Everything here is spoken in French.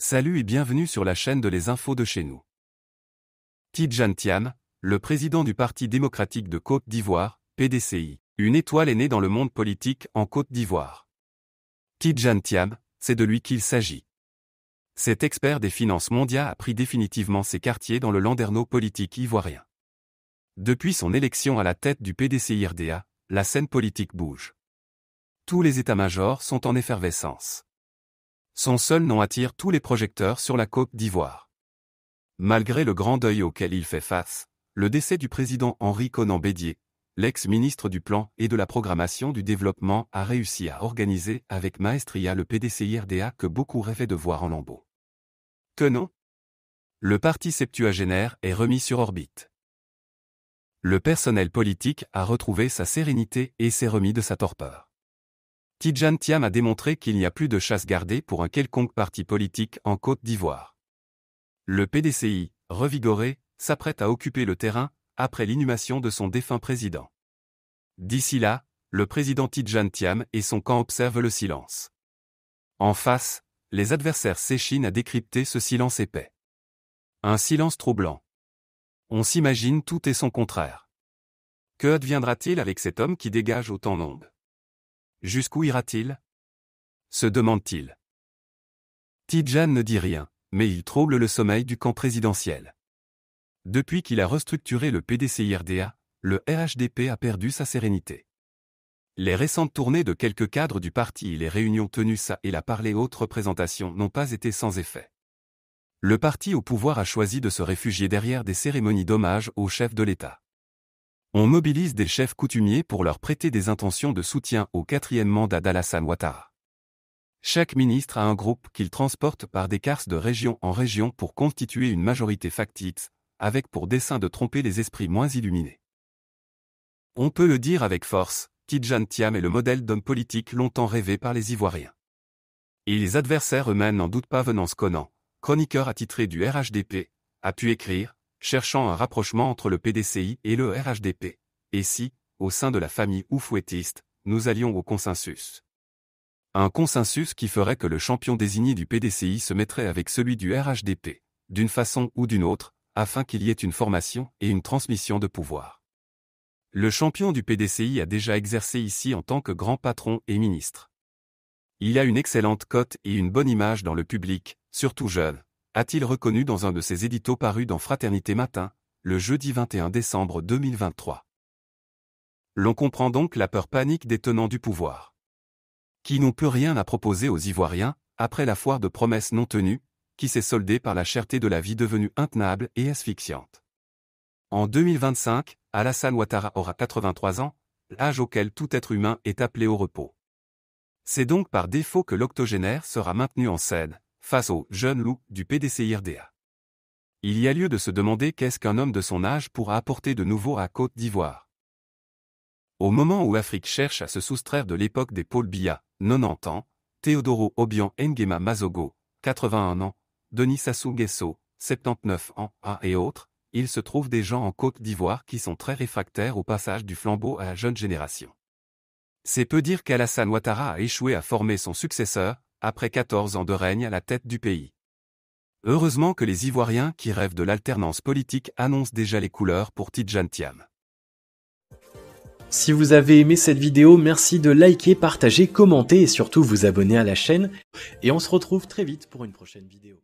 Salut et bienvenue sur la chaîne de Les Infos de chez nous. Tidjane Thiam, le président du Parti démocratique de Côte d'Ivoire, PDCI, une étoile est née dans le monde politique en Côte d'Ivoire. Tidjane Thiam, c'est de lui qu'il s'agit. Cet expert des finances mondiales a pris définitivement ses quartiers dans le landerneau politique ivoirien. Depuis son élection à la tête du PDCI-RDA, la scène politique bouge. Tous les états-majors sont en effervescence. Son seul nom attire tous les projecteurs sur la Côte d'Ivoire. Malgré le grand deuil auquel il fait face, le décès du président Henri Konan Bédié, l'ex-ministre du Plan et de la Programmation du Développement, a réussi à organiser avec maestria le PDCI-RDA que beaucoup rêvaient de voir en lambeaux. Que non? Le parti septuagénaire est remis sur orbite. Le personnel politique a retrouvé sa sérénité et s'est remis de sa torpeur. Tidjane Thiam a démontré qu'il n'y a plus de chasse gardée pour un quelconque parti politique en Côte d'Ivoire. Le PDCI, revigoré, s'apprête à occuper le terrain, après l'inhumation de son défunt président. D'ici là, le président Tidjane Thiam et son camp observent le silence. En face, les adversaires s'échinent à décrypter ce silence épais. Un silence troublant. On s'imagine tout et son contraire. Que adviendra-t-il avec cet homme qui dégage autant d'ondes? Jusqu'où ira-t-il? Se demande-t-il. Tidjane ne dit rien, mais il trouble le sommeil du camp présidentiel. Depuis qu'il a restructuré le PDCI-RDA, le RHDP a perdu sa sérénité. Les récentes tournées de quelques cadres du parti et les réunions tenues ça et là par les hautes représentations n'ont pas été sans effet. Le parti au pouvoir a choisi de se réfugier derrière des cérémonies d'hommage aux chefs de l'État. On mobilise des chefs coutumiers pour leur prêter des intentions de soutien au 4e mandat d'Alassane Ouattara. Chaque ministre a un groupe qu'il transporte par des cars de région en région pour constituer une majorité factice, avec pour dessein de tromper les esprits moins illuminés. On peut le dire avec force, Tidjane Thiam est le modèle d'homme politique longtemps rêvé par les Ivoiriens. Et les adversaires eux-mêmes n'en doutent pas. Venance Konan, chroniqueur attitré du RHDP, a pu écrire, cherchant un rapprochement entre le PDCI et le RHDP, et si, au sein de la famille oufouettiste, nous allions au consensus. Un consensus qui ferait que le champion désigné du PDCI se mettrait avec celui du RHDP, d'une façon ou d'une autre, afin qu'il y ait une formation et une transmission de pouvoir. Le champion du PDCI a déjà exercé ici en tant que grand patron et ministre. Il a une excellente cote et une bonne image dans le public, surtout jeune, a-t-il reconnu dans un de ses éditos parus dans Fraternité Matin, le jeudi 21 décembre 2023. L'on comprend donc la peur panique des tenants du pouvoir, qui n'ont plus rien à proposer aux Ivoiriens, après la foire de promesses non tenues, qui s'est soldée par la cherté de la vie devenue intenable et asphyxiante. En 2025, Alassane Ouattara aura 83 ans, l'âge auquel tout être humain est appelé au repos. C'est donc par défaut que l'octogénaire sera maintenu en scène, face au jeune loup du PDCI-RDA. Il y a lieu de se demander qu'est-ce qu'un homme de son âge pourra apporter de nouveau à Côte d'Ivoire. Au moment où l'Afrique cherche à se soustraire de l'époque des Paul Biya, 90 ans, Théodoro Obiang Nguema Mazogo, 81 ans, Denis Sassou Nguesso, 79 ans, et autres, il se trouve des gens en Côte d'Ivoire qui sont très réfractaires au passage du flambeau à la jeune génération. C'est peu dire qu'Alassane Ouattara a échoué à former son successeur, après 14 ans de règne à la tête du pays. Heureusement que les Ivoiriens qui rêvent de l'alternance politique annoncent déjà les couleurs pour Tidjane Thiam. Si vous avez aimé cette vidéo, merci de liker, partager, commenter et surtout vous abonner à la chaîne. Et on se retrouve très vite pour une prochaine vidéo.